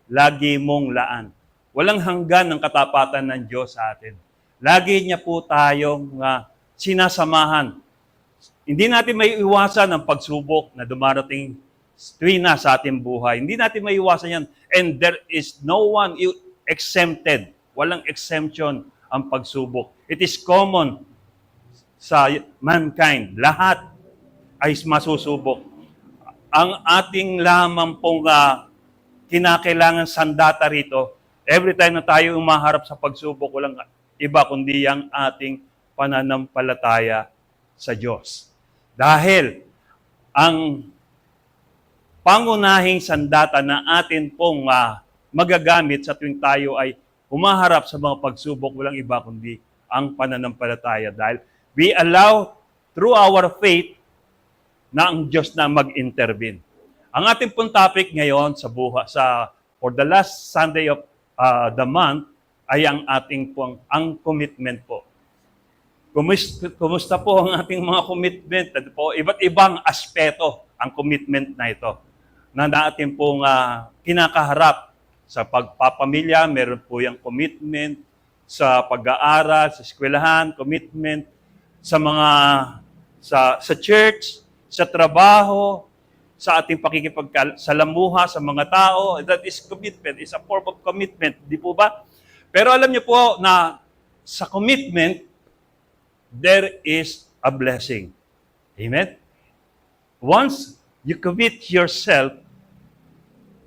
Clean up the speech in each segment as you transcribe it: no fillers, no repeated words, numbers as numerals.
lagi mong laan. Walang hanggan ng katapatan ng Diyos sa atin. Lagi niya po tayong sinasamahan. Hindi natin may iwasan ang pagsubok na dumarating tuwina sa ating buhay. Hindi natin may iwasan yan. And there is no one exempted. Walang exemption ang pagsubok. It is common sa mankind. Lahat ay masusubok. Ang ating lamang pong kinakailangan sandata rito, every time na tayo umaharap sa pagsubok, walang iba kundi ang ating pananampalataya sa Diyos. Dahil ang pangunahing sandata na atin pong magagamit sa tuwing tayo ay humaharap sa mga pagsubok, walang iba kundi ang pananampalataya. Dahil we allow through our faith na ang Diyos na mag-intervene. Ang ating pong topic ngayon for the last Sunday of the month ay ang ating pong ang commitment po. Kumusta po ang ating mga commitment? Ito po, iba't ibang aspeto ang commitment na ito na ating pong kinakaharap sa pagpapamilya. Meron po yung commitment sa pag-aaral, sa eskwelahan, commitment sa mga sa church, sa trabaho, sa ating pakikipagsalamuha sa mga tao. That is commitment. It's a form of commitment. Di po ba? Pero alam niyo po na sa commitment, there is a blessing. Amen? Once you commit yourself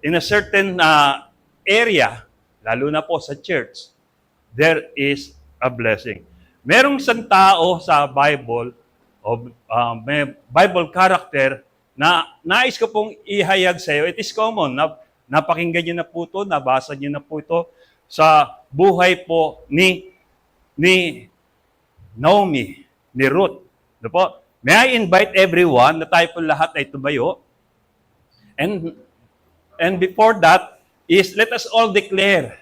in a certain area, lalo na po sa church, there is a blessing. Merong isang tao sa Bible, may Bible character na nais ko pong ihayag sa iyo. It is common. Napakinggan niyo na po ito, nabasa niyo na po ito sa buhay po ni Naomi, ni Ruth. Ano po? May I invite everyone na tayo po lahat ay tumayo. And before that is let us all declare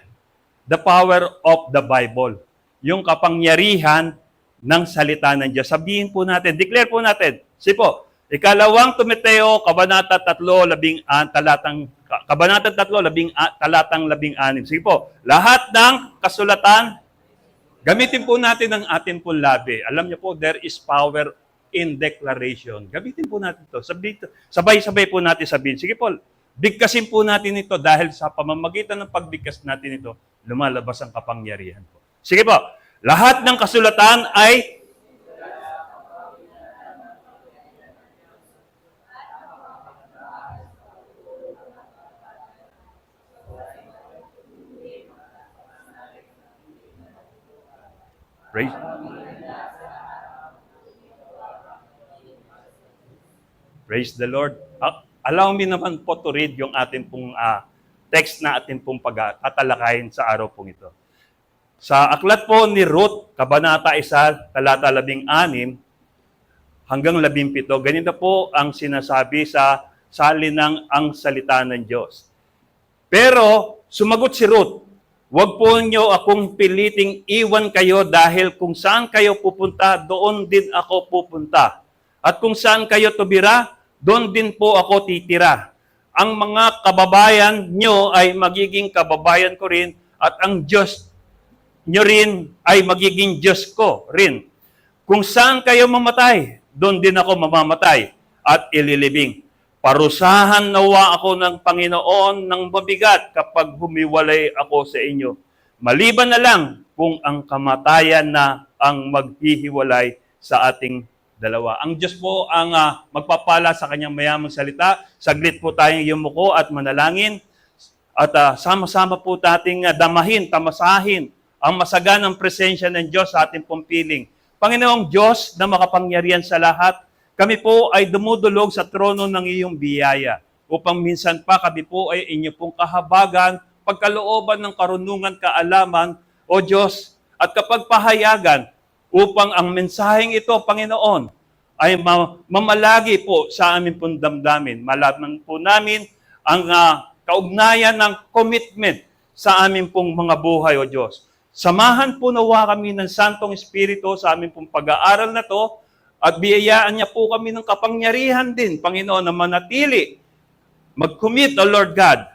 the power of the Bible. Yung kapangyarihan ng salita ng Diyos. Sabihin po natin, declare po natin. Sige po, Ikalawang Timoteo, Kabanata 3, talatang 3, talatang 16. Sige po, lahat ng kasulatan, gamitin po natin ang ating pong labi. Alam niyo po, there is power in declaration. Gamitin po natin ito. Sabay-sabay po natin sabihin. Sige po, bigkasin po natin ito dahil sa pamamagitan ng pagbigkas natin ito, lumalabas ang kapangyarihan po. Sige po, lahat ng kasulatan ay Praise the Lord. Allow me naman po to read yung ating pong text na ating pong pagtatalakayin sa araw pong ito. Sa aklat po ni Ruth, Kabanata 1, talata 16 hanggang 17, ganito po ang sinasabi sa salinang ang salita ng Diyos. Pero sumagot si Ruth, huwag po niyo akong piliting iwan kayo dahil kung saan kayo pupunta, doon din ako pupunta. At kung saan kayo tumira, doon din po ako titira. Ang mga kababayan nyo ay magiging kababayan ko rin at ang Diyos nyo rin ay magiging Diyos ko rin. Kung saan kayo mamatay, doon din ako mamamatay at ililibing. Parusahan nawa ako ng Panginoon ng mabigat kapag humiwalay ako sa inyo. Maliban na lang kung ang kamatayan na ang maghihiwalay sa ating dalawa. Ang Diyos po ang magpapala sa kanyang mayamang salita. Saglit po tayong yumuko at manalangin. At sama-sama po nating damahin, tamasahin ang masaganang presensya ng Diyos sa ating pong piling. Panginoong Diyos na makapangyarihan sa lahat, kami po ay dumudulog sa trono ng iyong biyaya upang minsan pa kami po ay inyo pong kahabagan, pagkalooban ng karunungan, kaalaman, O Diyos, at kapag pahayagan upang ang mensaheng ito, Panginoon, ay mamalagi po sa aming pong damdamin. Malaman po namin ang kaugnayan ng commitment sa aming pong mga buhay, O Diyos. Samahan po nawa kami ng Santong Espiritu sa aming pong pag-aaral na to at biyayaan niya po kami ng kapangyarihan din, Panginoon, na manatili, mag-commit, O Lord God,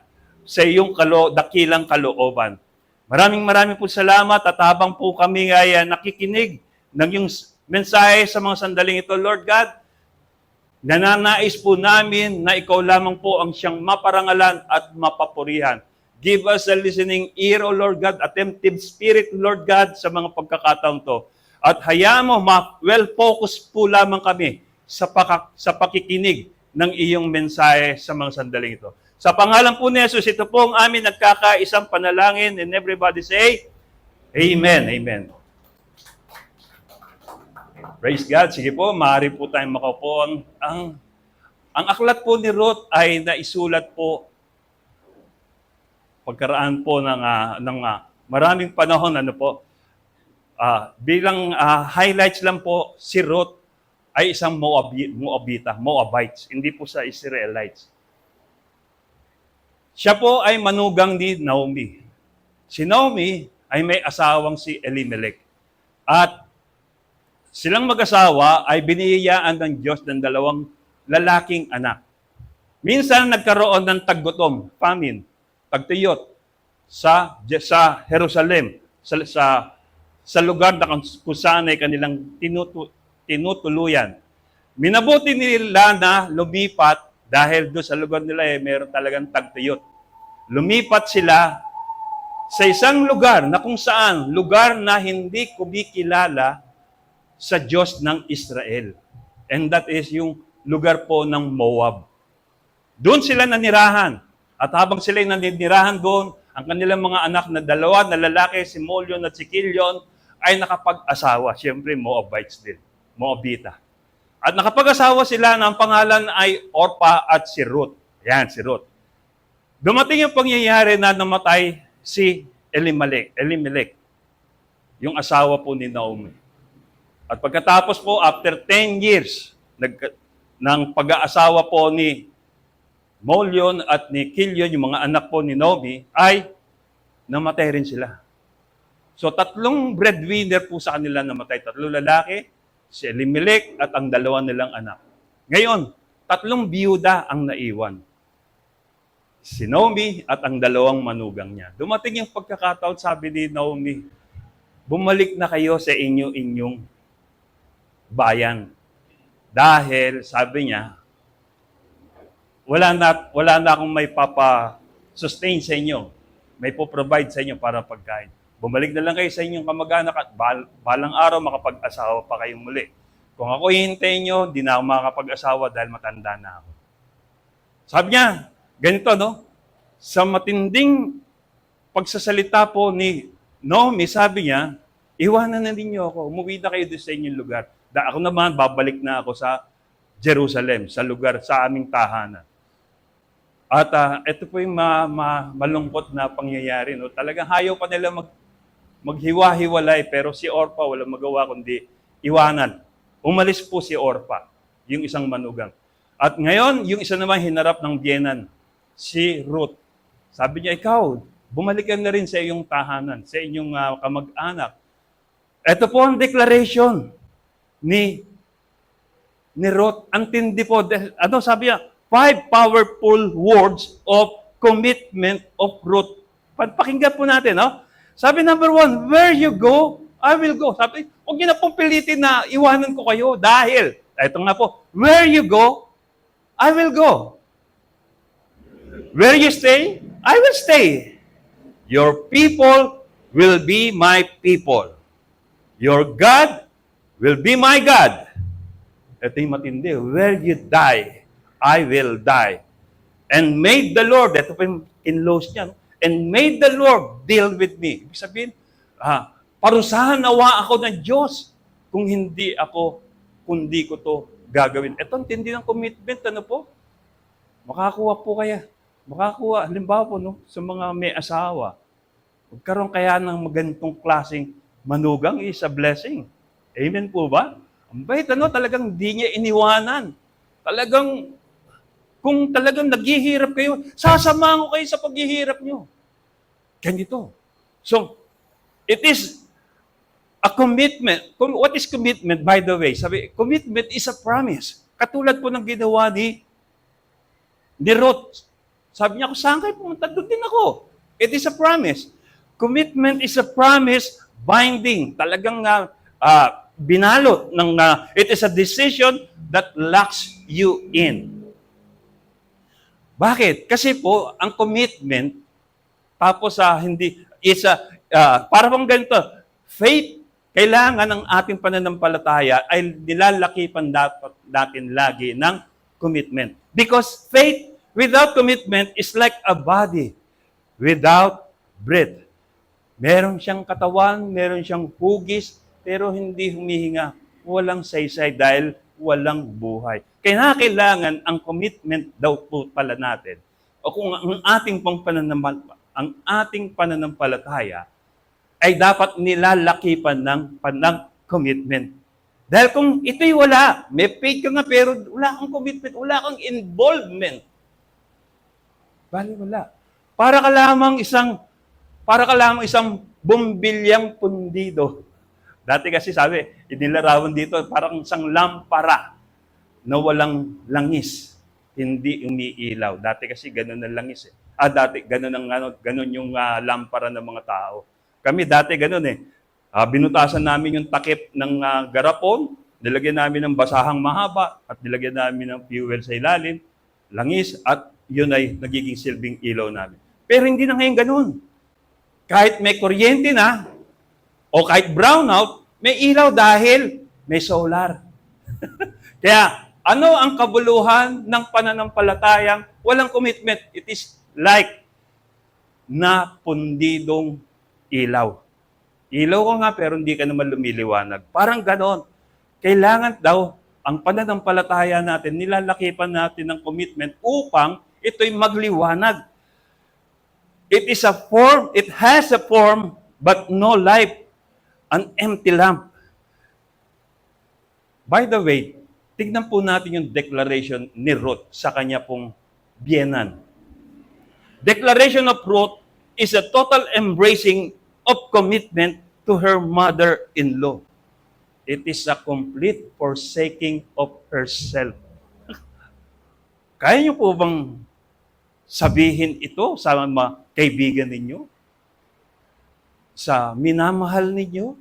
sa iyong dakilang kalooban. Maraming po salamat at habang po kami ay nakikinig ng iyong mensahe sa mga sandaling ito, Lord God, nananais po namin na ikaw lamang po ang siyang maparangalan at mapapurihan. Give us a listening ear, O Lord God, attentive spirit, Lord God, sa mga pagkakataon to. At hayaan mo, well-focused po lamang kami sa pakikinig ng iyong mensahe sa mga sandaling ito. Sa pangalan po ni Jesus, ito po ang amin nagkakaisang panalangin, and everybody say, Amen. Amen. Praise God. Sige po, maaari po tayong makaupo. Ang aklat po ni Ruth ay naisulat po pagkaraan po ng maraming panahon, bilang highlights lang po, si Ruth ay isang Moabites, hindi po sa Israelites. Siya po ay manugang ni Naomi. Si Naomi ay may asawang si Elimelech. At silang mag-asawa ay biniyayaan ng Diyos ng dalawang lalaking anak. Minsan nagkaroon ng taggutom, famine, tagtuyot sa Jerusalem, sa lugar na kung saan ay kanilang tinutuluyan. Minabuti nila na lumipat dahil doon sa lugar nila mayroon talagang tagtuyot. Lumipat sila sa isang lugar na kung saan, lugar na hindi kumikilala sa Diyos ng Israel. And that is yung lugar po ng Moab. Doon sila nanirahan. At habang sila nanirahan doon, ang kanilang mga anak na dalawa na lalaki, si Molyon at si Kilyon, ay nakapag-asawa. Siyempre, Moabites din. Moabita. At nakapag-asawa sila na ang pangalan ay Orpa at si Ruth. Yan, si Ruth. Dumating yung pangyayari na namatay si Elimelech, yung asawa po ni Naomi. At pagkatapos po, after 10 years ng pag-aasawa po ni Molyon at ni Kilyon, yung mga anak po ni Naomi, ay namatay rin sila. So, 3 breadwinner po sa kanila namatay. 3 lalaki, si Elimelech at ang 2 nilang anak. Ngayon, 3 biyuda ang naiwan. Si Naomi at ang 2 manugang niya. Dumating yung pagkakataon, sabi ni Naomi, bumalik na kayo sa inyong bayan. Dahil, sabi niya, wala na akong may sustain sa inyo. May po-provide sa inyo para pagkain. Bumalik na lang kayo sa inyong kamag-anak at balang araw makapag-asawa pa kayong muli. Kung ako hihintayin nyo, di na ako makakapag-asawa dahil matanda na ako. Sabi niya, ganito, no? Sa matinding pagsasalita po ni Naomi, sabi niya, iwanan na ninyo ako, umuwi na kayo doon sa inyong lugar. Ako naman, babalik na ako sa Jerusalem, sa lugar, sa aming tahanan. At ito po yung malungkot na pangyayari. No? Talagang hayaw pa nila maghiwa-hiwalay, pero si Orpa walang magawa kundi iwanan. Umalis po si Orpa, yung isang manugang. At ngayon, yung isa naman hinarap ng biyenan, si Ruth. Sabi niya, ikaw, bumalik ka na rin sa iyong tahanan, sa inyong kamag-anak. Ito po ang declaration ni Ruth. Antindi po. Ano sabi niya? 5 powerful words of commitment of Ruth. Pakinggan po natin, no? Sabi number 1, where you go, I will go. Sabi, huwag niyo na pong pilitin na iwanan ko kayo dahil, ito nga po, where you go, I will go. Where you stay, I will stay. Your people will be my people. Your God will be my God. Ito yung matindi. Where you die, I will die. And may the Lord, ito pa yung in-laws niya, and may the Lord deal with me. Ibig sabihin, parusahan nawa ako ng Diyos kung hindi ko to gagawin. Ito ang tindi ng commitment, ano po? Makakuha po kaya. Makakuha, halimbawa po, no, sa mga may asawa, magkaroon kaya ng magandang klaseng manugang is a blessing. Amen po ba? Ang bait, talagang di niya iniwanan. Talagang, kung talagang naghihirap kayo, sasamahan ko kayo sa paghihirap nyo. Ganito. So, it is a commitment. What is commitment, by the way? Sabi, commitment is a promise. Katulad po ng ginawa ni Ruth Sabi niya, kung saan kayo pumunta, doon din ako. It is a promise. Commitment is a promise binding. Talagang binalot ng it is a decision that locks you in. Bakit? Kasi po, ang commitment, tapos hindi, is para bang ganito, faith, kailangan ng ating pananampalataya ay nilalakipan dapat natin lagi ng commitment. Because faith without commitment is like a body without breath. Meron siyang katawan, meron siyang hugis, pero hindi humihinga. Walang saysay dahil walang buhay. Kaya kailangan ang commitment daw po pala natin. O kung ang ating pananampalataya ay dapat nilalakipan ng commitment. Dahil kung ito'y wala, may faith ka nga pero wala kang commitment, wala kang involvement. Bali wala. Para ka lamang isang bumbilyang pundido. Dati kasi sabi, inilarawan dito, parang isang lampara na walang langis, hindi umiilaw. Dati kasi ganun ang langis eh. Dati ganun yung lampara ng mga tao. Kami dati ganun eh. Binutasan namin yung takip ng garapon, nilagyan namin ng basahang mahaba, at nilagyan namin ng fuel sa ilalim, langis, at yun ay nagiging silbing ilaw namin. Pero hindi na ngayon ganun. Kahit may kuryente na, o kahit brownout, may ilaw dahil may solar. Kaya, ano ang kabuluhan ng pananampalatayang walang commitment? It is like na pundidong ilaw. Ilaw ko nga pero hindi ka naman lumiliwanag. Parang ganon. Kailangan daw ang pananampalataya natin, nilalakipan natin ng commitment upang ito'y magliwanag. It is a form, it has a form, but no life. An empty lamp. By the way, tignan po natin yung declaration ni Ruth sa kanya pong biyenan. Declaration of Ruth is a total embracing of commitment to her mother-in-law. It is a complete forsaking of herself. Kaya niyo po bang sabihin ito sa mga kaibigan ninyo? Sa minamahal ninyo?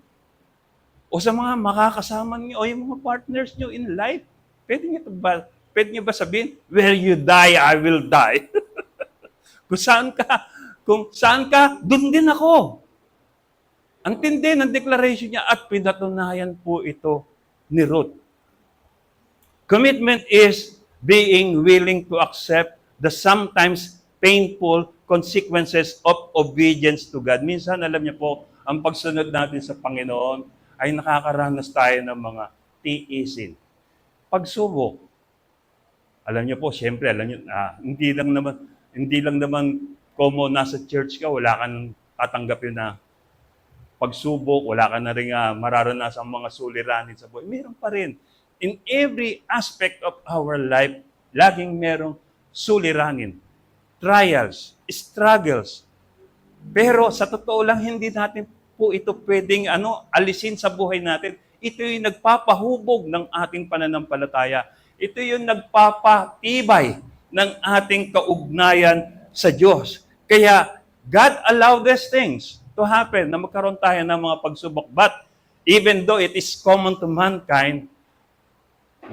O sa mga makakasama niyo o yung mga partners niyo in life? Pwede niyo ba sabihin, where you die, I will die? Kung saan ka, dun din ako. Ang tindi ng declaration niya at pinatunayan po ito ni Ruth. Commitment is being willing to accept the sometimes painful consequences of obedience to God. Minsan, alam niyo po, ang pagsunod natin sa Panginoon ay nakakaranas tayo ng mga tiisin. Pagsubok. Alam niyo po, siyempre, hindi lang naman como nasa church ka, wala kang tatanggapin na pagsubok, wala ka na rin mararanasan mga suliranin sa buhay. Meron pa rin. In every aspect of our life, laging merong suliranin, trials, struggles. Pero sa totoo lang, hindi natin po ito pwedeng alisin sa buhay natin. Ito yung nagpapahubog ng ating pananampalataya. Ito yung nagpapatibay ng ating kaugnayan sa Diyos. Kaya, God allowed these things to happen, na magkaroon tayo ng mga pagsubok. But, even though it is common to mankind,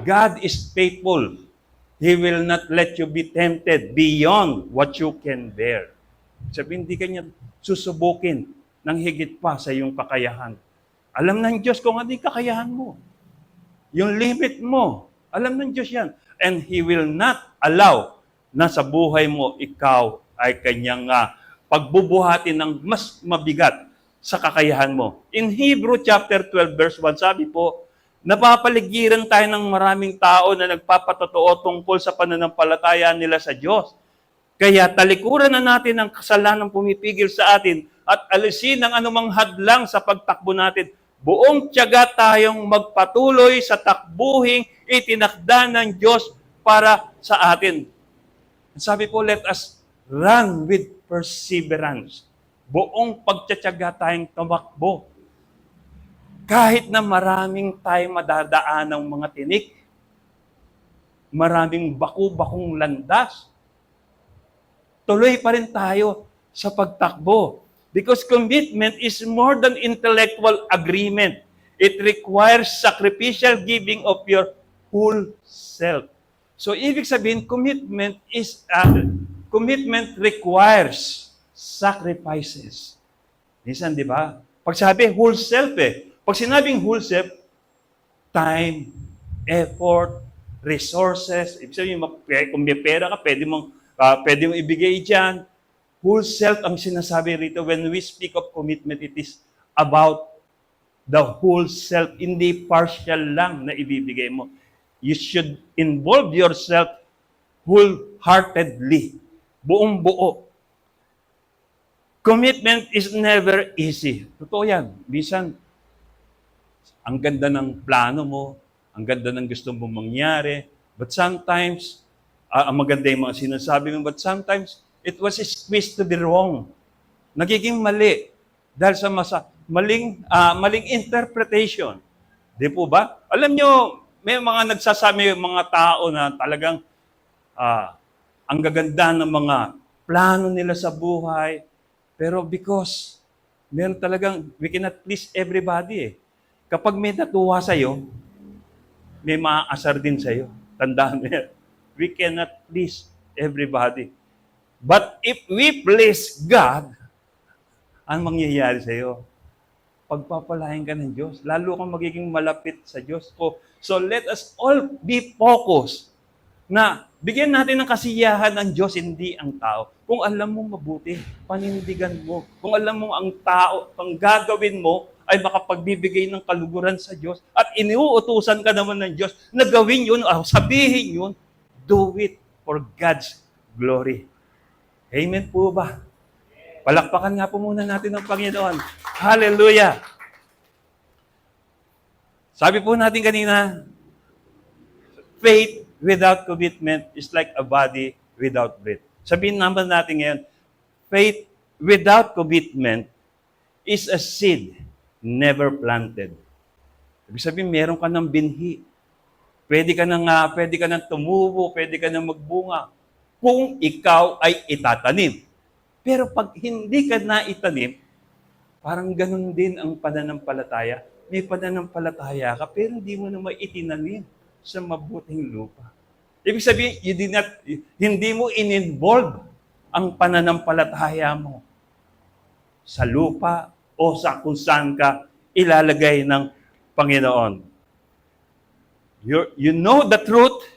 God is faithful. He will not let you be tempted beyond what you can bear. Sabi, hindi kanya susubukin ng higit pa sa iyong kakayahan. Alam ng Diyos kung ano yung kakayahan mo. Yung limit mo. Alam ng Diyos yan. And He will not allow na sa buhay mo, ikaw ay kanyang pagbubuhatin ng mas mabigat sa kakayahan mo. In Hebrew chapter 12 verse 1, sabi po, napapaligiran tayo ng maraming tao na nagpapatotoo tungkol sa pananampalataya nila sa Diyos. Kaya talikuran na natin ang kasalanang pumipigil sa atin at alisin ang anumang hadlang sa pagtakbo natin. Buong tiyaga tayong magpatuloy sa takbuhing itinakda ng Diyos para sa atin. Sabi po, let us run with perseverance. Buong pagtsatsaga tayong tumakbo. Kahit na maraming tayong madadaan ng mga tinik, maraming baku-bakong landas, tuloy pa rin tayo sa pagtakbo. Because commitment is more than intellectual agreement. It requires sacrificial giving of your whole self. So, ibig sabihin, commitment requires sacrifices. Minsan, di ba? Pag sabi, whole self eh. Pag sinabing whole self, time, effort, resources. Ibig sabihin, kung may pera ka, pwede mong ibigay dyan. Whole self ang sinasabi rito. When we speak of commitment, it is about the whole self. Hindi partial lang na ibibigay mo. You should involve yourself wholeheartedly. Buong buo. Commitment is never easy. Totoo yan. Bisan, ang ganda ng plano mo, ang ganda ng gusto mong mangyari, but sometimes, ang maganda yung mga sinasabi mo, but sometimes, it was squeezed to the wrong. Nagiging mali dahil sa maling interpretation. Di po ba? Alam nyo, may mga nagsasabi yung mga tao na talagang ang gaganda ng mga plano nila sa buhay, pero because meron talagang, we cannot please everybody eh. Kapag may natuwa sa'yo, may maaasar din sa'yo. Tandaan mo yan. We cannot please everybody. But if we please God, ang mangyayari sa iyo? Pagpapalain ka ng Diyos. Lalo kang magiging malapit sa Diyos. So let us all be focused na bigyan natin ng kasiyahan ng Diyos, hindi ang tao. Kung alam mo mabuti, panindigan mo. Kung alam mo ang tao, ang gagawin mo ay makapagbibigay ng kaluguran sa Diyos at iniuutusan ka naman ng Diyos na gawin yun, sabihin yun, do it for God's glory. Amen po ba? Palakpakan nga po muna natin ng Panginoon. Hallelujah! Sabi po natin kanina, faith without commitment is like a body without breath. Sabihin naman natin ngayon, faith without commitment is a seed never planted. Ibig sabihin, meron ka ng binhi. Pwede ka nang tumubo, pwede ka nang magbunga kung ikaw ay itatanim. Pero pag hindi ka na itanim, parang ganun din ang pananampalataya. May pananampalataya ka, pero hindi mo na maitinanim sa mabuting lupa. Ibig sabihin, hindi mo in-involve ang pananampalataya mo sa lupa o sa kung saan ka ilalagay ng Panginoon. You know the truth,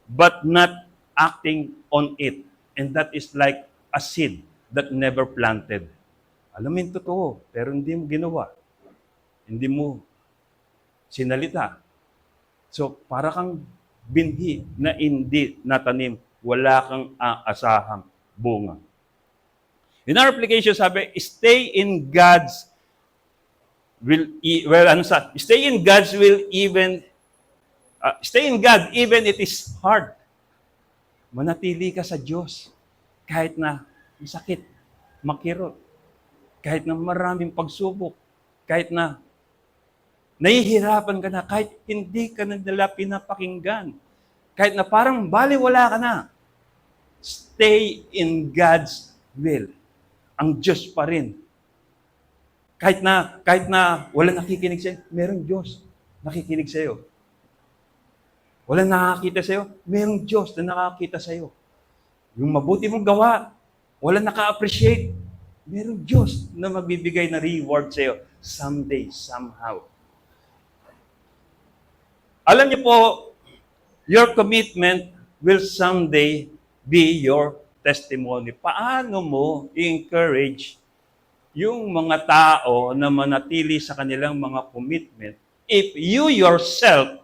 but not acting on it. And that is like a seed that never planted. Alam mo yung totoo, pero hindi mo ginawa. Hindi mo sinalita. So, para kang binhi na hindi natanim, wala kang aasahang bunga. In our application, sabi, stay in God's even it is hard. Manatili ka sa Diyos kahit na masakit, makirot, kahit na maraming pagsubok, kahit na nahihirapan ka na, kahit hindi ka na nila pinapakinggan, kahit na parang baliwala ka na, stay in God's will. Ang Diyos pa rin. Kahit na wala nakikinig sa'yo, merong Diyos nakikinig sa'yo. Wala nakakita sa'yo, merong Diyos na nakakita sa'yo. Yung mabuti mong gawa, wala naka-appreciate, merong Diyos na magbibigay na reward sa'yo someday, somehow. Alam niyo po, your commitment will someday be your testimony. Paano mo i-encourage yung mga tao na manatili sa kanilang mga commitment if you yourself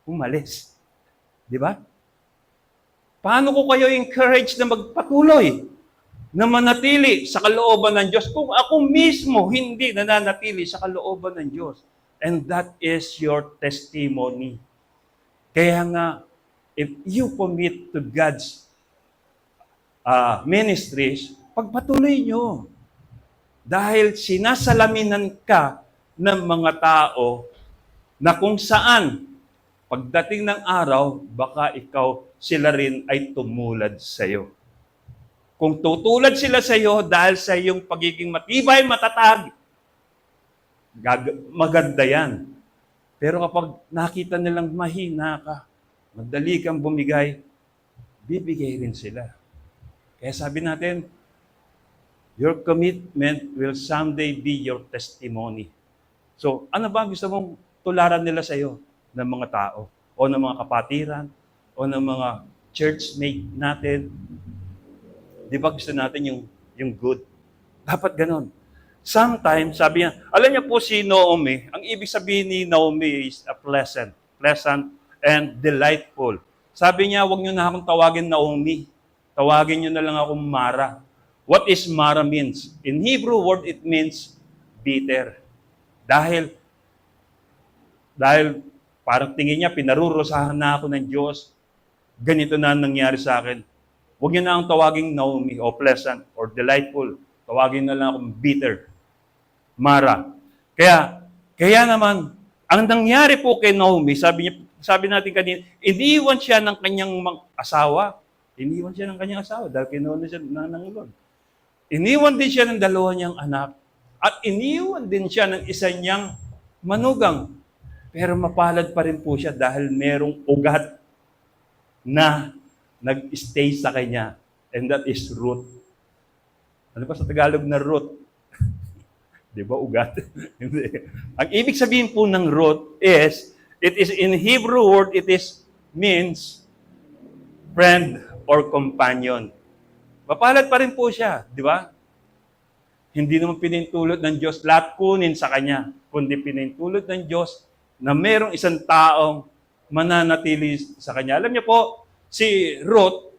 umalis? Di ba? Paano ko kayo encourage na magpatuloy, na manatili sa kalooban ng Diyos kung ako mismo hindi nananatili sa kalooban ng Diyos? And that is your testimony. Kaya nga, if you commit to God's ministries, pagpatuloy nyo. Dahil sinasalaminan ka ng mga tao na kung saan, pagdating ng araw, baka sila rin ay tumulad sa'yo. Kung tutulad sila sa iyo dahil sa iyong pagiging matibay, matatag, maganda yan. Pero kapag nakita nilang mahina ka, madali kang bumigay, bibigay rin sila. Kaya sabi natin, your commitment will someday be your testimony. So, ano ba gusto mong tularan nila sa iyo ng mga tao? O ng mga kapatiran? O ng mga churchmate natin? Di ba gusto natin yung good? Dapat ganon. Sometimes, sabi niya, alam niya po si Naomi, ang ibig sabihin ni Naomi is a pleasant and delightful. Sabi niya, huwag niyo na akong tawagin Naomi. Tawagin niyo na lang akong Mara. What is Mara means? In Hebrew word, it means bitter. Dahil parang tingin niya, pinarurusahan na ako ng Diyos. Ganito na nangyari sa akin. Huwag niyo na akong tawagin Naomi o pleasant or delightful. Tawagin na lang akong bitter. Mara. Kaya naman, ang nangyari po kay Naomi, sabi natin kanina, iniwan siya ng kanyang asawa. Iniwan siya ng kanyang asawa dahil kinuha siya ng Lord. Iniwan din siya ng dalawa niyang anak. At iniwan din siya ng isa niyang manugang. Pero mapalad pa rin po siya dahil merong ugat na nag-stay sa kanya. And that is root. Ano ba sa Tagalog na root? Di ba ugat? Ang ibig sabihin po ng root is, it is in Hebrew word, it means friend or companion. Mapalad pa rin po siya, di ba? Hindi naman pinintulot ng Diyos lahat kunin sa Kanya, kundi pinintulot ng Diyos na merong isang taong mananatili sa Kanya. Alam niyo po, si Ruth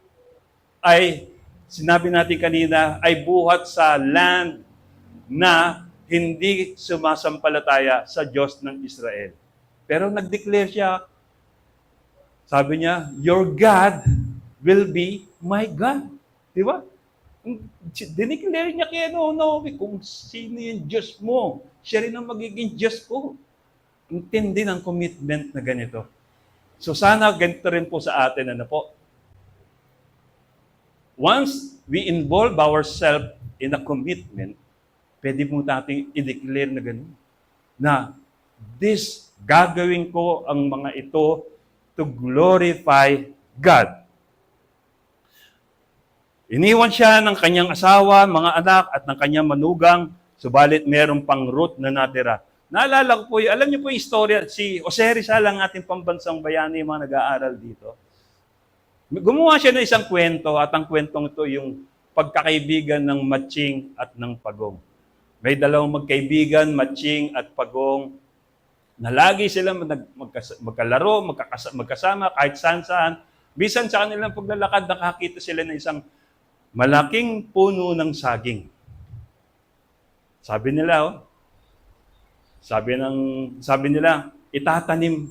ay, sinabi natin kanina, ay buhat sa land na hindi sumasampalataya sa Diyos ng Israel. Pero nag-declare siya, sabi niya, your God will be my God. Di ba? Dineclare niya kay Naomi kung sino yung Diyos mo. Siya rin ang magiging Diyos ko. Intindi ng commitment na ganito. So sana ganito rin po sa atin, ano po? Once we involve ourselves in a commitment, pwede mo natin i-declare na gano'n. Na this, gagawin ko ang mga ito to glorify God. Iniwan siya ng kanyang asawa, mga anak, at ng kanyang manugang, subalit merong pang Ruth na natira. Naalala ko po, alam niyo po yung istorya, si Jose Rizal ang ating pambansang bayani, yung mga nag-aaral dito. Gumawa siya ng isang kwento, at ang kwentong ito yung pagkakaibigan ng Matching at ng Pagong. May dalawang magkaibigan, Matching at Pagong, na lagi sila magkalaro, magkasama, kahit saan-saan. Bisan sa kanilang paglalakad, nakakita sila ng isang malaking puno ng saging. Sabi nila, sabi nila, itatanim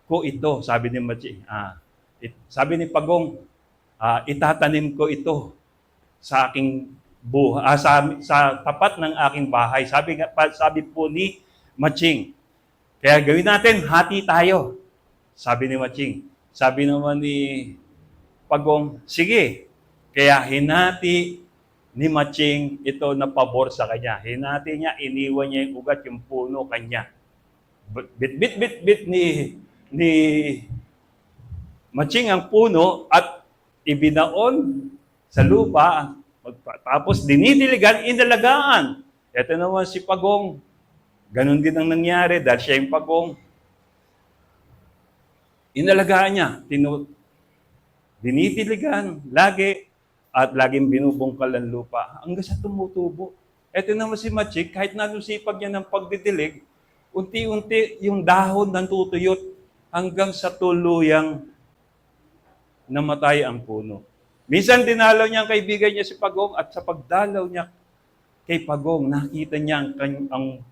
ko ito, sabi ni Matching. Sabi ni Pagong, itatanim ko ito sa aking sa tapat ng aking bahay. Sabi po ni Matching, kaya gawin natin, hati tayo. Sabi ni Matching. Sabi naman ni Pagong, sige. Kaya hinati ni Matching ito na pabor sa kanya. Hinati niya, iniwan niya yung ugat, yung puno kanya. Bit ni Matching ang puno at ibinaon sa lupa. Tapos dinidiligan, inalagaan. Ito naman si Pagong. Ganon din ang nangyari dahil siya yung Pagong. Inalagaan niya. Dinidiligan lagi at laging binubungkal ang lupa hanggang sa tumutubo. Ito naman si Matching, kahit nalusipag niya ng pagdidilig, unti-unti yung dahon ng tutuyot hanggang sa tuluyang namatay ang puno. Minsan dinalaw niya ang kaibigan niya si Pagong at sa pagdalaw niya kay Pagong, nakita niya ang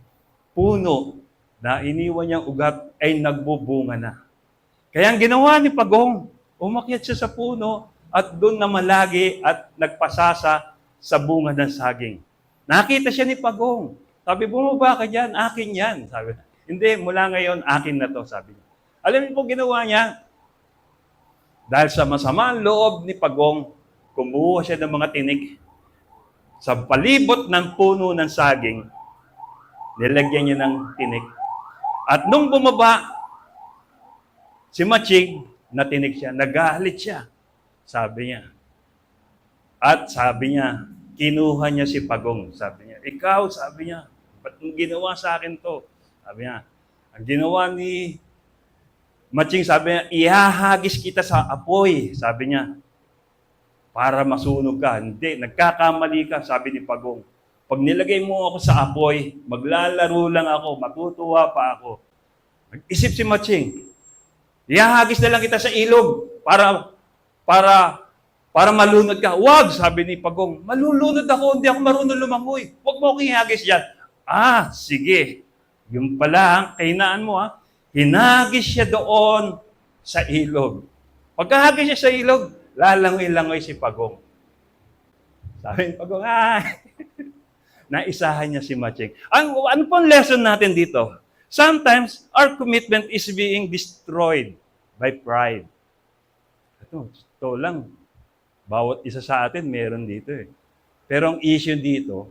puno na iniwan niyang ugat ay nagbubunga na. Kaya ang ginawa ni Pagong, umakyat siya sa puno at doon na malagi at nagpasasa sa bunga ng saging. Nakita siya ni Pagong. Sabi, bumaba ka dyan, akin yan. Sabi, hindi, mula ngayon, akin na to, sabi niya. Alam niyo po ginawa niya? Dahil sa masamang loob ni Pagong, kumuha siya ng mga tinik. Sa palibot ng puno ng saging, nilagyan niya ng tinik. At nung bumaba, si Machig, natinik siya, nagalit siya. Sabi niya. At sabi niya, kinuha niya si Pagong. Sabi niya, ikaw, sabi niya, ba't mong ginawa sa akin to? Sabi niya, ang ginawa ni Maching, sabi niya, ihahagis kita sa apoy. Sabi niya, para masunog ka. Hindi, nagkakamali ka, sabi ni Pagong. Pag nilagay mo ako sa apoy, maglalaro lang ako, matutuwa pa ako. Nag-isip si Maching, ihahagis na lang kita sa ilog para malunod ka. Wag, sabi ni Pagong, malulunod ako, hindi ako marunong lumangoy. Wag mo akong ihagis dyan. Ah, sige. Yung pala, kahinaan mo ha. Hinagis siya doon sa ilog. Pagkahagis siya sa ilog, lalangoy-langoy si Pagong. Sabi ni Pagong, naisahan niya si Maching. Ano pong lesson natin dito? Sometimes, our commitment is being destroyed by pride. Ito lang. Bawat isa sa atin, meron dito eh. Pero ang issue dito,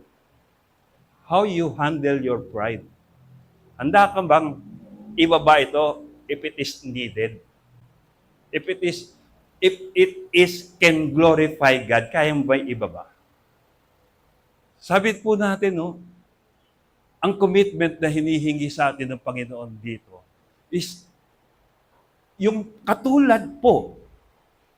how you handle your pride. Handa ka bang ibaba ito if it is needed? If it is can glorify God, kaya mo ba ibaba? Sabi po natin, no, ang commitment na hinihingi sa atin ng Panginoon dito is yung katulad po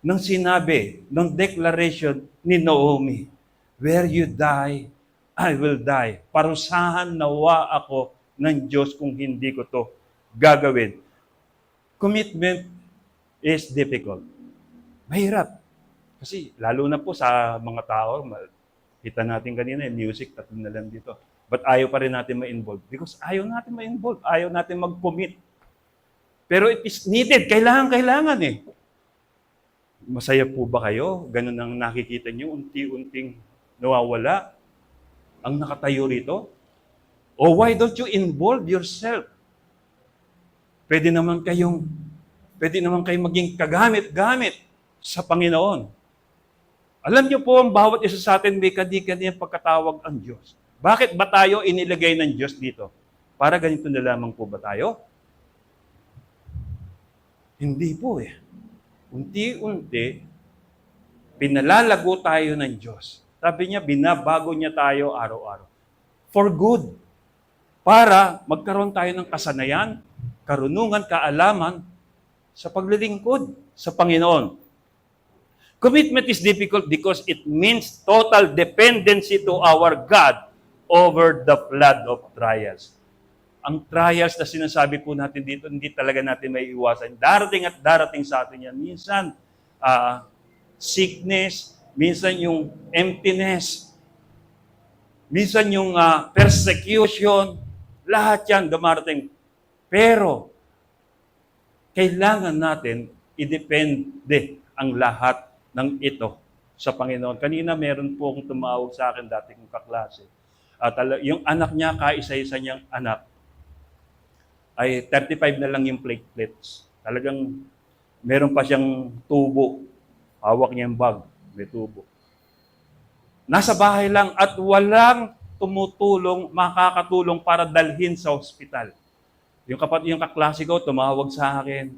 ng sinabi, ng declaration ni Naomi, where you die, I will die. Parusahan nawa ako ng Diyos kung hindi ko to gagawin. Commitment is difficult. Mahirap. Kasi lalo na po sa mga tao, kita natin kanina, music, tatlo na lang dito. But ayaw pa rin natin ma-involve. Because ayaw natin ma-involve. Ayaw natin mag-commit. Pero it is needed. Kailangan eh. Masaya po ba kayo? Ganun ang nakikita nyo, unti-unting nawawala ang nakatayo rito? O why don't you involve yourself? Pwede naman kayong maging kagamit-gamit sa Panginoon. Alam niyo po, ang bawat isa sa atin may kadi-kadi ang pagkatawag ang Diyos. Bakit ba tayo inilagay ng Diyos dito? Para ganito na lamang po ba tayo? Hindi po eh. Unti-unti, pinalalago tayo ng Diyos. Sabi niya, binabago niya tayo araw-araw. For good. Para magkaroon tayo ng kasanayan, karunungan, kaalaman sa paglilingkod sa Panginoon. Commitment is difficult because it means total dependency to our God over the flood of trials. Ang trials na sinasabi po natin dito, hindi talaga natin may iwasan. Darating at darating sa atin yan. Minsan, sickness, minsan yung emptiness, minsan yung persecution, lahat yan dumarating. Pero, kailangan natin i-depende ang lahat ng ito sa Panginoon. Kanina meron po akong tumawag sa akin, dati kong kaklase. Yung anak niya, kaisa-isa niyang anak, ay 35 na lang yung platelets. Talagang meron pa siyang tubo. Hawak niya yung bag, may tubo. Nasa bahay lang at walang tumutulong, makakatulong para dalhin sa ospital. Yung kaklase ko, tumawag sa akin.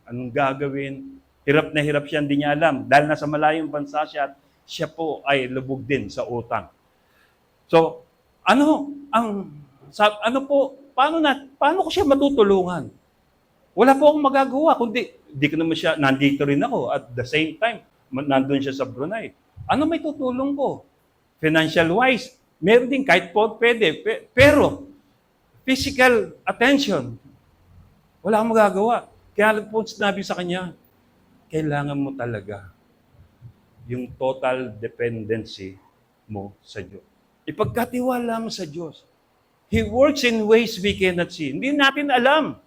Anong gagawin? Hirap na hirap siya, hindi niya alam. Dahil nasa malayong bansa siya, siya po ay lubog din sa utang. So, paano ko siya matutulungan? Wala po akong magagawa, kundi, di ko naman siya, nandito rin ako. At the same time, nandun siya sa Brunei. Ano may tutulong ko? Financial-wise, meron din kahit po pwede. Pero, physical attention, wala akong magagawa. Kaya po sinabi sa kanya, kailangan mo talaga yung total dependency mo sa Diyos. Ipagkatiwala mo sa Diyos. He works in ways we cannot see. Hindi natin alam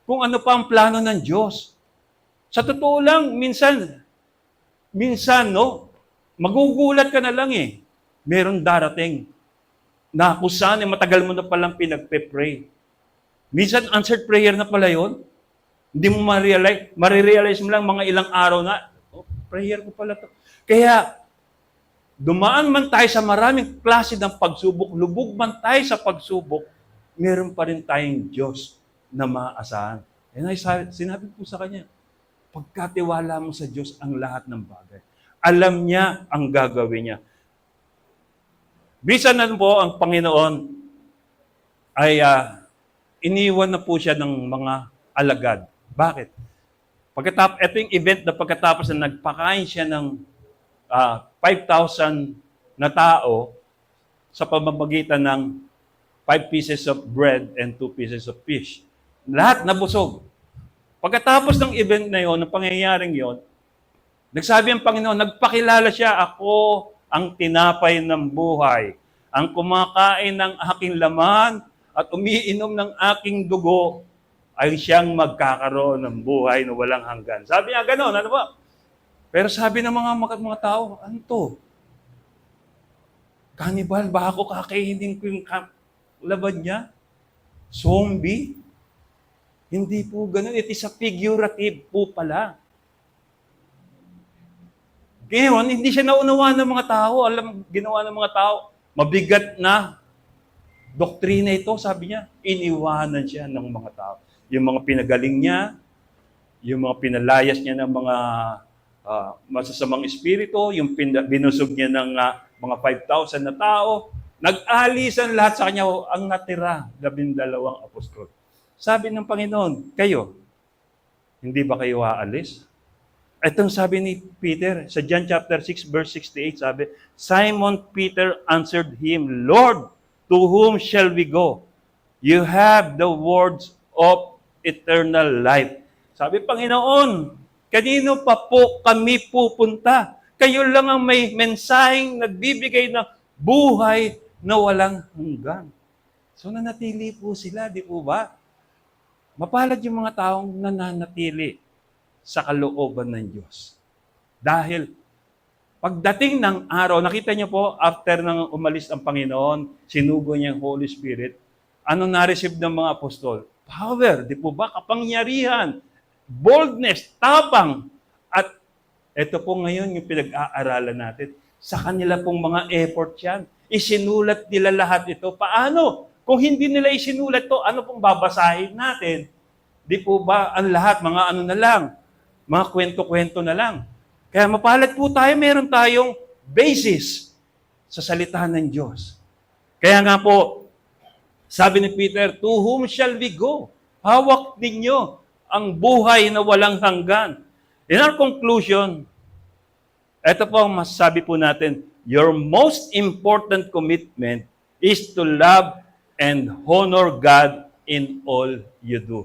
kung ano pa ang plano ng Diyos. Sa totoo lang, minsan, no, magugulat ka na lang eh. Meron darating na kung saan matagal mo na palang pinagpe-pray. Minsan, answered prayer na pala yun. Hindi mo marirealize mo lang mga ilang araw na, prayer ko pala to. Kaya, dumaan man tayo sa maraming klase ng pagsubok, lubog man tayo sa pagsubok, meron pa rin tayong Diyos na maaasahan. And sinabi ko sa kanya, pagkatiwala mo sa Diyos ang lahat ng bagay. Alam niya ang gagawin niya. Bisan na po ang Panginoon ay iniwan na po siya ng mga alagad. Bakit? Ito yung event na pagkatapos na nagpakain siya ng 5,000 na tao sa pamamagitan ng 5 pieces of bread and 2 pieces of fish. Lahat nabusog. Pagkatapos ng event na yon, ng pangyayaring yon, nagsabi ang Panginoon, nagpakilala siya, ako ang tinapay ng buhay, ang kumakain ng aking laman at umiinom ng aking dugo ay siyang magkakaroon ng buhay na walang hanggan. Sabi niya gano'n, ano ba? Pero sabi ng mga tao, ano to? Cannibal, ba ako kakainin ko yung laban niya? Zombie? Hindi po gano'n. It is a figurative po pala. Ngayon, hindi siya naunawaan ng mga tao. Alam, ginawa ng mga tao. Mabigat na doktrina ito, sabi niya. Iniwanan siya ng mga tao. Yung mga pinagaling niya, yung mga pinalayas niya ng mga masasamang espiritu, yung binusog niya ng mga 5,000 na tao, nag-alisan lahat sa kanya ang natira, 12 apostol. Sabi ng Panginoon, kayo, hindi ba kayo aalis? Itong sabi ni Peter, sa John chapter 6, verse 68, sabi, Simon Peter answered him, Lord, to whom shall we go? You have the words of eternal life. Sabi, Panginoon, kanino pa po kami pupunta? Kayo lang ang may mensaheng nagbibigay ng buhay na walang hanggan. So nanatili po sila, di po ba? Mapalad yung mga taong nananatili sa kalooban ng Diyos. Dahil pagdating ng araw, nakita niyo po, after nang umalis ang Panginoon, sinugo niya ang Holy Spirit, ano na-receive ng mga apostol? Power, di po ba? Kapangyarihan, boldness, tapang. At ito po ngayon yung pinag-aaralan natin. Sa kanila pong mga effort yan. Isinulat nila lahat ito. Paano? Kung hindi nila isinulat to, ano pong babasahin natin? Di po ba ang lahat, mga ano na lang, mga kwento-kwento na lang. Kaya mapalad po tayo, meron tayong basis sa salita ng Diyos. Kaya nga po, sabi ni Peter, to whom shall we go? Hawak ninyo ang buhay na walang hanggan. In our conclusion, ito po ang masasabi po natin, your most important commitment is to love and honor God in all you do.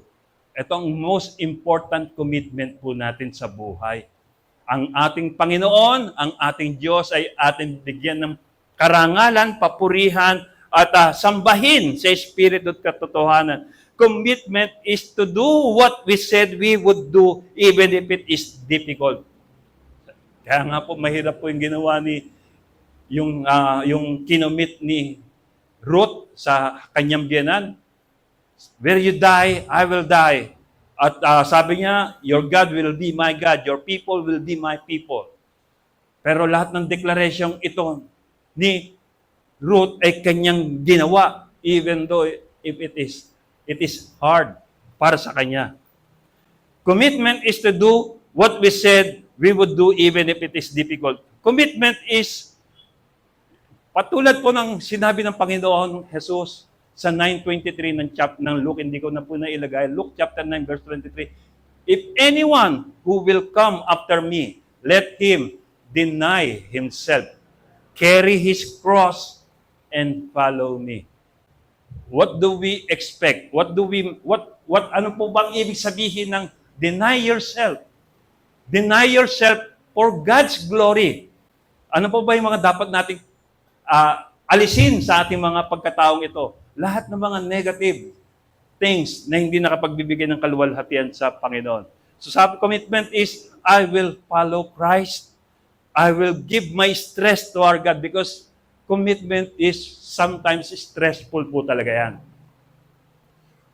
Ito ang most important commitment po natin sa buhay. Ang ating Panginoon, ang ating Diyos ay ating bigyan ng karangalan, papurihan, at sambahin sa Espiritu at katotohanan. Commitment is to do what we said we would do even if it is difficult. Kaya nga po, mahirap po yung ginawa ni, yung kinomit ni Ruth sa kanyang biyenan. Where you die, I will die. At sabi niya, your God will be my God, your people will be my people. Pero lahat ng deklarasyong ito ni Ruth ay kanyang ginawa, even though if it is hard para sa kanya. Commitment is to do what we said we would do even if it is difficult. Commitment is, patulad po ng sinabi ng Panginoon Jesus sa 9:23 ng Luke, hindi ko na po nailagay, Luke chapter 9 verse 23, if anyone who will come after me, let him deny himself, carry his cross, and follow me. What do we expect? Ano po bang ibig sabihin ng deny yourself? Deny yourself for God's glory. Ano po ba yung mga dapat nating alisin sa ating mga pagkataong ito? Lahat ng mga negative things na hindi nakapagbibigay ng kaluwalhatian sa Panginoon. So sabi, commitment is, I will follow Christ. I will give my stress to our God because commitment is sometimes stressful po talaga yan.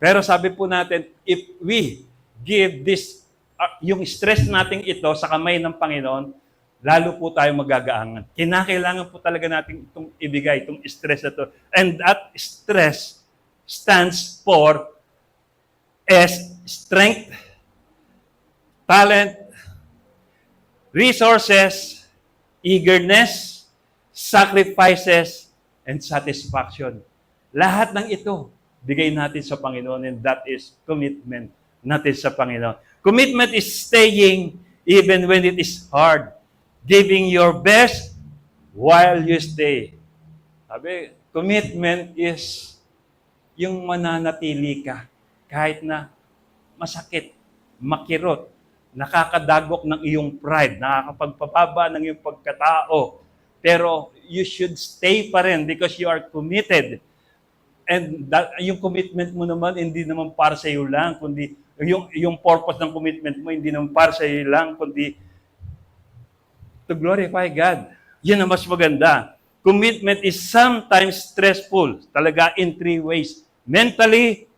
Pero sabi po natin, if we give this, yung stress natin ito sa kamay ng Panginoon, lalo po tayo magagaangan. Kinakailangan po talaga natin itong ibigay, itong stress na to. And that stress stands for strength, talent, resources, eagerness, sacrifices, and satisfaction. Lahat ng ito, bigay natin sa Panginoon, and that is commitment natin sa Panginoon. Commitment is staying even when it is hard, giving your best while you stay. Sabi, commitment is yung mananatili ka kahit na masakit, makirot, nakakadagok ng iyong pride, nakakapagpababa ng iyong pagkatao. Pero you should stay pa rin because you are committed. And yung commitment mo naman, hindi naman para sa iyo lang, kundi yung purpose ng commitment mo, hindi naman para sa iyo lang, kundi to glorify God. Yan ang mas maganda. Commitment is sometimes stressful, talaga in three ways. Mentally,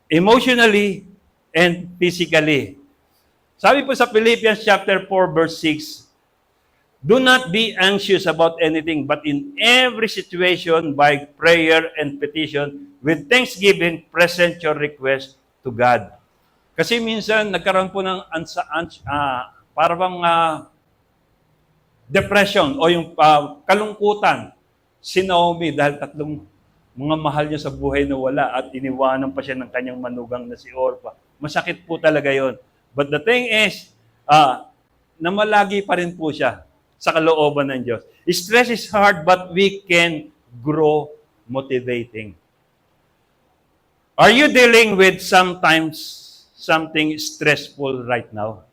emotionally, and physically. Sabi po sa Philippians chapter 4, verse 6, do not be anxious about anything, but in every situation, by prayer and petition, with thanksgiving, present your request to God. Kasi minsan, nagkaroon po ng parang depression o yung kalungkutan si Naomi dahil tatlong mga mahal niya sa buhay na wala at iniwanan pa siya ng kanyang manugang na si Orpha. Masakit po talaga yon. But the thing is, namalagi pa rin po siya sa kalooban ng Diyos. Stress is hard, but we can grow motivating. Are you dealing with sometimes something stressful right now?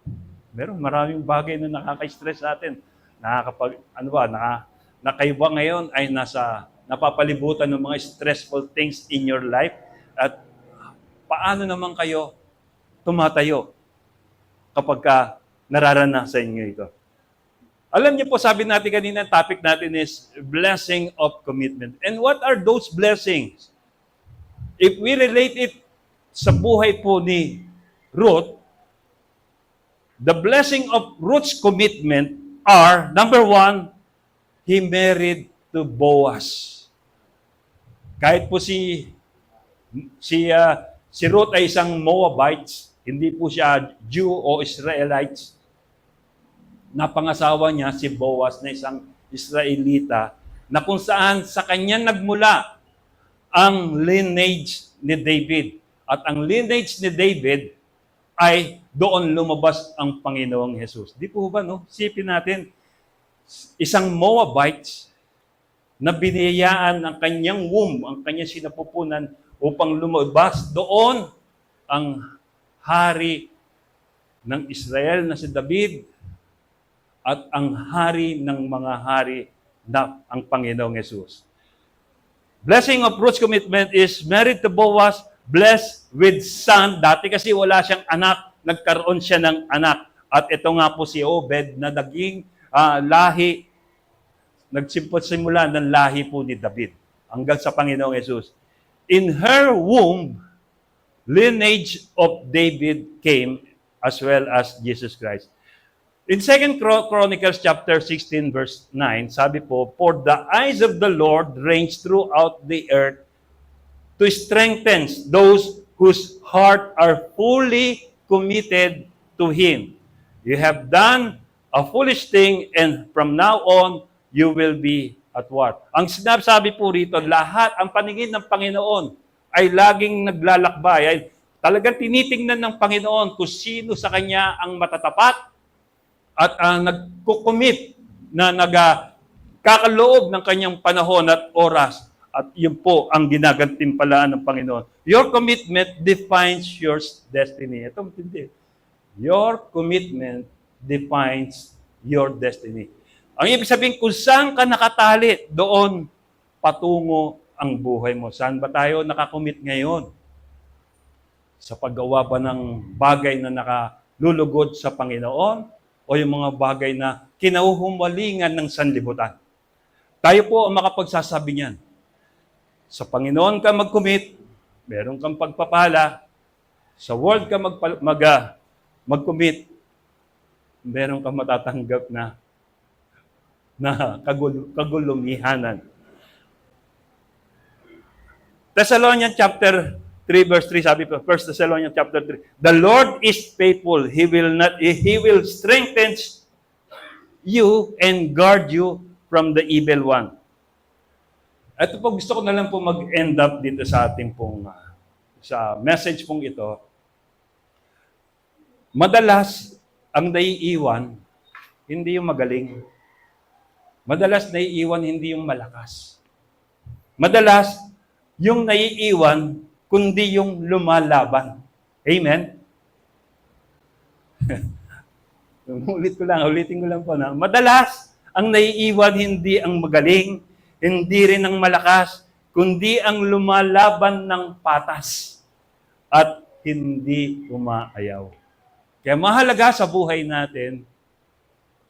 Maraming bagay na nakaka-stress sa atin. Na kayo ba ngayon ay napapalibutan ng mga stressful things in your life? At paano naman kayo tumatayo kapag nararanasan niyo ito? Alam niyo po, sabi natin kanina, topic natin is blessing of commitment. And what are those blessings? If we relate it sa buhay po ni Ruth, the blessing of Ruth's commitment are, number one, he married to Boaz. Kahit po si Ruth ay isang Moabite, hindi po siya Jew o Israelites, napangasawa niya si Boaz na isang Israelita na kung saan sa kanya nagmula ang lineage ni David. At ang lineage ni David ay doon lumabas ang Panginoong Jesus. Di po ba, no? Sipin natin, isang Moabite na biniyayaan ang kanyang womb, ang kanyang sinapupunan upang lumabas doon ang hari ng Israel na si David at ang hari ng mga hari na ang Panginoong Jesus. Blessing of Ruth's commitment is married to Boaz, blessed with son. Dati kasi wala siyang anak, nagkaroon siya ng anak. At ito nga po si Obed na naging lahi, nagsimula ng lahi po ni David hanggang sa Panginoong Jesus. In her womb, lineage of David came as well as Jesus Christ. In 2 Chronicles chapter 16 verse 9, sabi po, for the eyes of the Lord range throughout the earth to strengthen those whose heart are fully committed to Him. You have done a foolish thing and from now on, you will be at war. Ang sinasabi po rito, lahat, ang paningin ng Panginoon ay laging naglalakbay. Ay talagang tinitingnan ng Panginoon kung sino sa Kanya ang matatapat at nagkukumit na nagkakaloob ng kanyang panahon at oras. At yun po ang ginagantimpalaan ng Panginoon. Your commitment defines your destiny. Ito matindi. Your commitment defines your destiny. Ang ibig sabihin, kung saan ka nakatali, doon patungo ang buhay mo. Saan ba tayo nakakommit ngayon? Sa paggawa ba ng bagay na nakalulugod sa Panginoon? O yung mga bagay na kinahuhumalingan ng sanlibutan. Tayo po ang makapagsasabi niyan. Sa Panginoon ka mag-commit, meron kang pagpapala. Sa world ka mag-commit, meron kang matatanggap na na kagulumihanan. Thessalonians chapter 3 verse 3, sabi po, 1 Thessalonians chapter 3, the Lord is faithful. He will strengthen you and guard you from the evil one. Ito po, gusto ko na lang po mag-end up dito sa ating pong sa message pong ito. Madalas, ang naiiwan, hindi yung magaling. Madalas, naiiwan, hindi yung malakas. Madalas, yung naiiwan, kundi yung lumalaban. Amen? Ulitin ko lang po na. Madalas, ang naiiwan, hindi ang magaling, hindi rin ang malakas, kundi ang lumalaban ng patas at hindi umaayaw. Kaya mahalaga sa buhay natin,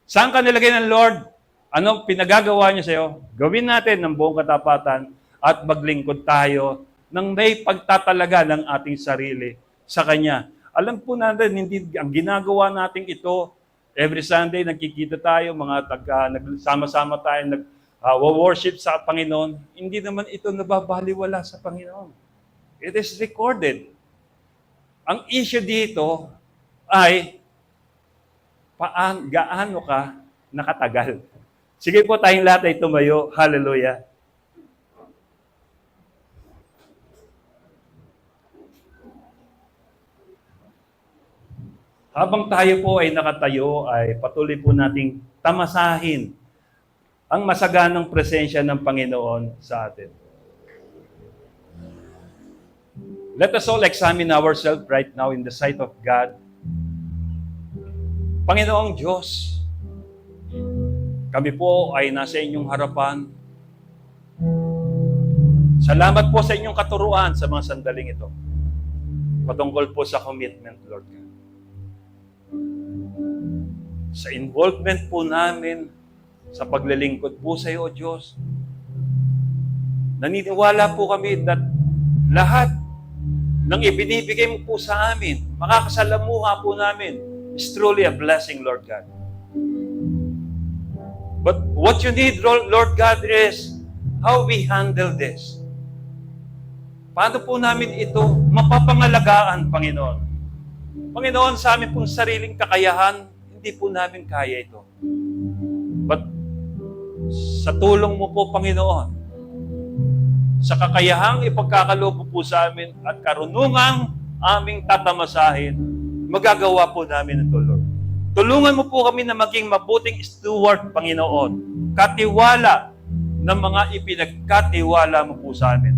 saan ka nilagay ng Lord? Ano pinagagawa niya sa'yo? Gawin natin ng buong katapatan at maglingkod tayo ng may pagtatalaga ng ating sarili sa Kanya. Alam po natin, hindi ang ginagawa natin ito, every Sunday nagkikita tayo, nagsama-sama tayo, worship sa Panginoon, hindi naman ito nababaliwala sa Panginoon. It is recorded. Ang issue dito ay gaano ka nakatagal. Sige po tayong lahat ay tumayo. Hallelujah. Habang tayo po ay nakatayo, ay patuloy po nating tamasahin ang masaganang presensya ng Panginoon sa atin. Let us all examine ourselves right now in the sight of God. Panginoong Diyos, kami po ay nasa inyong harapan. Salamat po sa inyong katuruan sa mga sandaling ito. Patungkol po sa commitment, Lord God. Sa involvement po namin sa paglilingkod po sa iyo, O Diyos. Naniniwala po kami that lahat ng ibinibigay mo po sa amin, makakasalamuha po namin, is truly a blessing, Lord God. But what you need, Lord God, is how we handle this. Paano po namin ito mapapangalagaan, Panginoon? Panginoon, sa amin pong sariling kakayahan, hindi po namin kaya ito. But sa tulong mo po, Panginoon, sa kakayahang ipagkakaloob po sa amin at karunungang aming tatamasahin, magagawa po namin ito, Lord. Tulungan mo po kami na maging mabuting steward, Panginoon. Katiwala ng mga ipinagkatiwala mo po sa amin.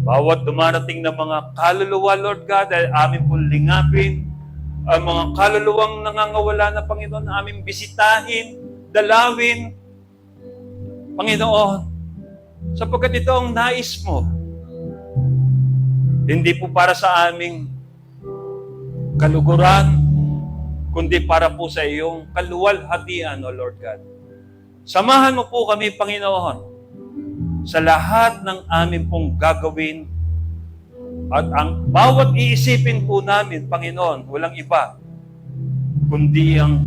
Bawat dumarating na mga kaluluwa, Lord God, ay amin po lingapin. Ang mga kaluluwang nangangawala na, Panginoon, aming bisitahin, dalawin, Panginoon, sapagkat ito ang nais mo. Hindi po para sa aming kaluguran, kundi para po sa iyong kaluwalhatian, O Lord God. Samahan mo po kami, Panginoon, sa lahat ng amin pong gagawin at ang bawat iisipin po namin, Panginoon, walang iba, kundi ang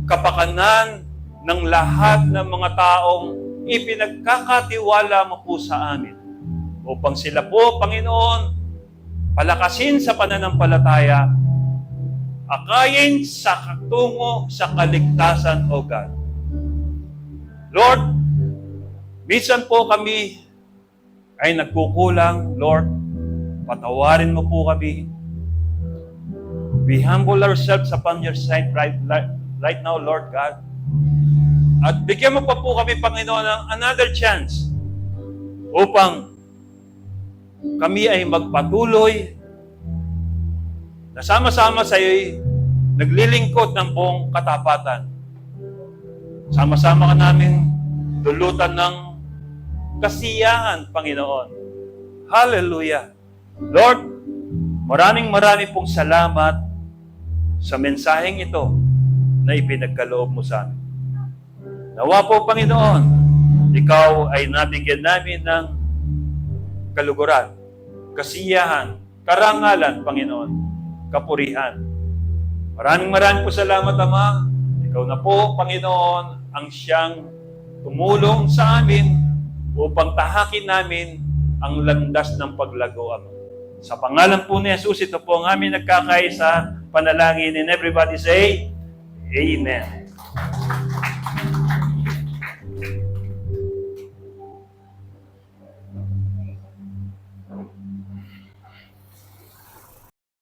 kapakanan ng lahat ng mga taong ipinagkakatiwala mo po sa amin upang sila po, Panginoon, palakasin sa pananampalataya, akayin sa katungo sa kaligtasan, O God. Lord, minsan po kami ay nagkukulang, Lord, patawarin mo po kami. We humble ourselves upon your sight right now, Lord God. At bigyan mo pa po kami, Panginoon, ng another chance upang kami ay magpatuloy na sama-sama sa iyo naglilingkod ng buong katapatan. Sama-sama ka namin dulutan ng kasiyahan, Panginoon. Hallelujah. Lord, maraming pong salamat sa mensaheng ito na ipinagkaloob mo sa amin. Nawa po, Panginoon, ikaw ay nabigyan namin ng kaluguran, kasiyahan, karangalan, Panginoon, kapurihan. Maraming po salamat, Ama. Ikaw na po, Panginoon, ang siyang tumulong sa amin upang tahakin namin ang landas ng paglago, Ama. Sa pangalan po ni Jesus, ito po ang aming nagkakaisa panalangin. And everybody say, Amen.